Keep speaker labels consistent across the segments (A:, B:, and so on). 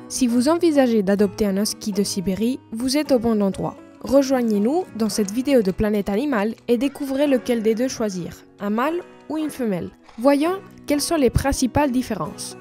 A: Si vous envisagez d'adopter un husky de Sibérie, vous êtes au bon endroit. Rejoignez-nous dans cette vidéo de Planète Animale et découvrez lequel des deux choisir, un mâle ou une femelle. Voyons quelles sont les principales différences.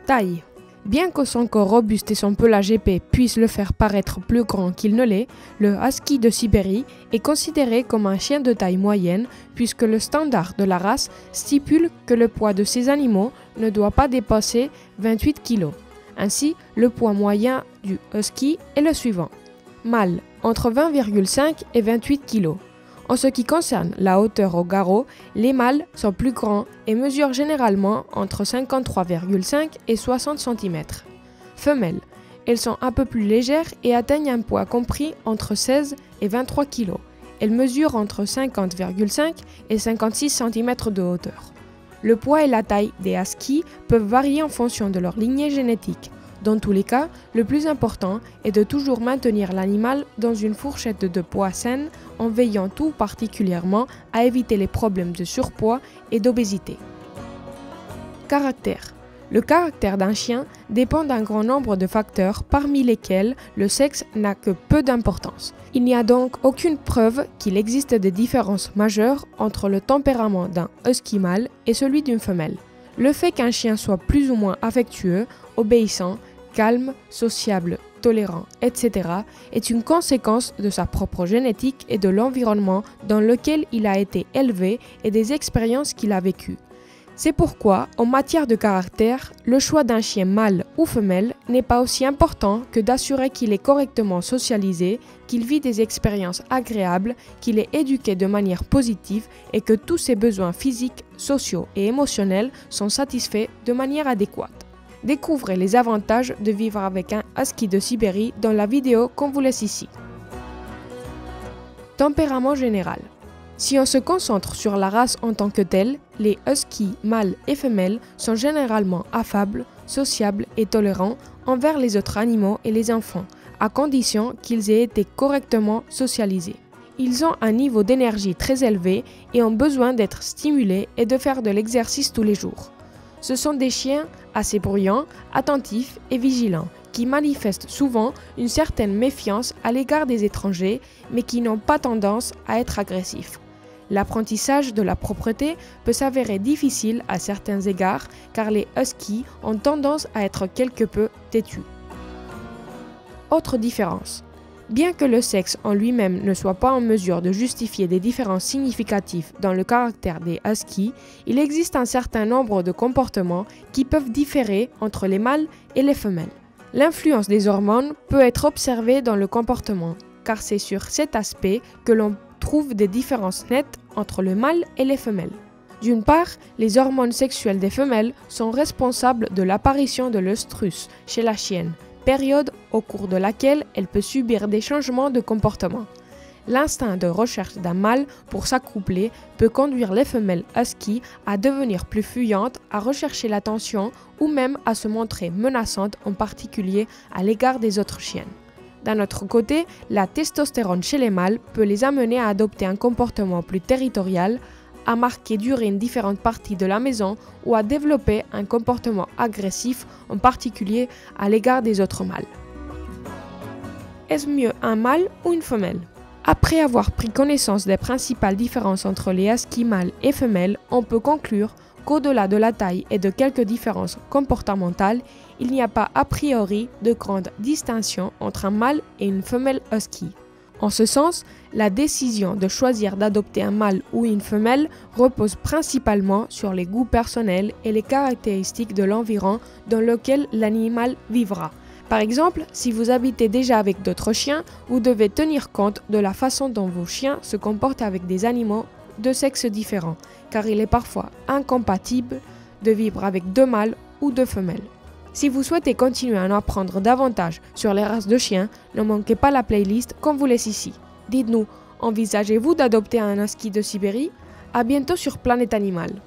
A: Taille. Bien que son corps robuste et son pelage épais puissent le faire paraître plus grand qu'il ne l'est, le husky de Sibérie est considéré comme un chien de taille moyenne puisque le standard de la race stipule que le poids de ces animaux ne doit pas dépasser 28 kg. Ainsi, le poids moyen du husky est le suivant. Mâle, entre 20,5 et 28 kg. En ce qui concerne la hauteur au garrot, les mâles sont plus grands et mesurent généralement entre 53,5 et 60 cm. Femelles, elles sont un peu plus légères et atteignent un poids compris entre 16 et 23 kg. Elles mesurent entre 50,5 et 56 cm de hauteur. Le poids et la taille des huskies peuvent varier en fonction de leur lignée génétique. Dans tous les cas, le plus important est de toujours maintenir l'animal dans une fourchette de poids saine en veillant tout particulièrement à éviter les problèmes de surpoids et d'obésité. Caractère. Le caractère d'un chien dépend d'un grand nombre de facteurs parmi lesquels le sexe n'a que peu d'importance. Il n'y a donc aucune preuve qu'il existe des différences majeures entre le tempérament d'un husky mâle et celui d'une femelle. Le fait qu'un chien soit plus ou moins affectueux, obéissant, calme, sociable, tolérant, etc. est une conséquence de sa propre génétique et de l'environnement dans lequel il a été élevé et des expériences qu'il a vécues. C'est pourquoi, en matière de caractère, le choix d'un chien mâle ou femelle n'est pas aussi important que d'assurer qu'il est correctement socialisé, qu'il vit des expériences agréables, qu'il est éduqué de manière positive et que tous ses besoins physiques, sociaux et émotionnels sont satisfaits de manière adéquate. Découvrez les avantages de vivre avec un husky de Sibérie dans la vidéo qu'on vous laisse ici. Tempérament général. Si on se concentre sur la race en tant que telle, les huskies mâles et femelles sont généralement affables, sociables et tolérants envers les autres animaux et les enfants, à condition qu'ils aient été correctement socialisés. Ils ont un niveau d'énergie très élevé et ont besoin d'être stimulés et de faire de l'exercice tous les jours. Ce sont des chiens assez bruyants, attentifs et vigilants, qui manifestent souvent une certaine méfiance à l'égard des étrangers, mais qui n'ont pas tendance à être agressifs. L'apprentissage de la propreté peut s'avérer difficile à certains égards, car les huskies ont tendance à être quelque peu têtus. Autre différence. Bien que le sexe en lui-même ne soit pas en mesure de justifier des différences significatives dans le caractère des huskies, il existe un certain nombre de comportements qui peuvent différer entre les mâles et les femelles. L'influence des hormones peut être observée dans le comportement, car c'est sur cet aspect que l'on trouve des différences nettes entre le mâle et les femelles. D'une part, les hormones sexuelles des femelles sont responsables de l'apparition de l'œstrus chez la chienne, période au cours de laquelle elle peut subir des changements de comportement. L'instinct de recherche d'un mâle pour s'accoupler peut conduire les femelles huskies à devenir plus fuyantes, à rechercher l'attention ou même à se montrer menaçantes, en particulier à l'égard des autres chiennes. D'un autre côté, la testostérone chez les mâles peut les amener à adopter un comportement plus territorial, à marquer durer une différente partie de la maison ou à développer un comportement agressif, en particulier à l'égard des autres mâles. Est-ce mieux un mâle ou une femelle? Après avoir pris connaissance des principales différences entre les huskies mâles et femelles, on peut conclure qu'au-delà de la taille et de quelques différences comportementales, il n'y a pas a priori de grande distinction entre un mâle et une femelle husky. En ce sens, la décision de choisir d'adopter un mâle ou une femelle repose principalement sur les goûts personnels et les caractéristiques de l'environnement dans lequel l'animal vivra. Par exemple, si vous habitez déjà avec d'autres chiens, vous devez tenir compte de la façon dont vos chiens se comportent avec des animaux de sexe différents, car il est parfois incompatible de vivre avec deux mâles ou deux femelles. Si vous souhaitez continuer à en apprendre davantage sur les races de chiens, ne manquez pas la playlist qu'on vous laisse ici. Dites-nous, envisagez-vous d'adopter un husky de Sibérie? À bientôt sur Planète Animale.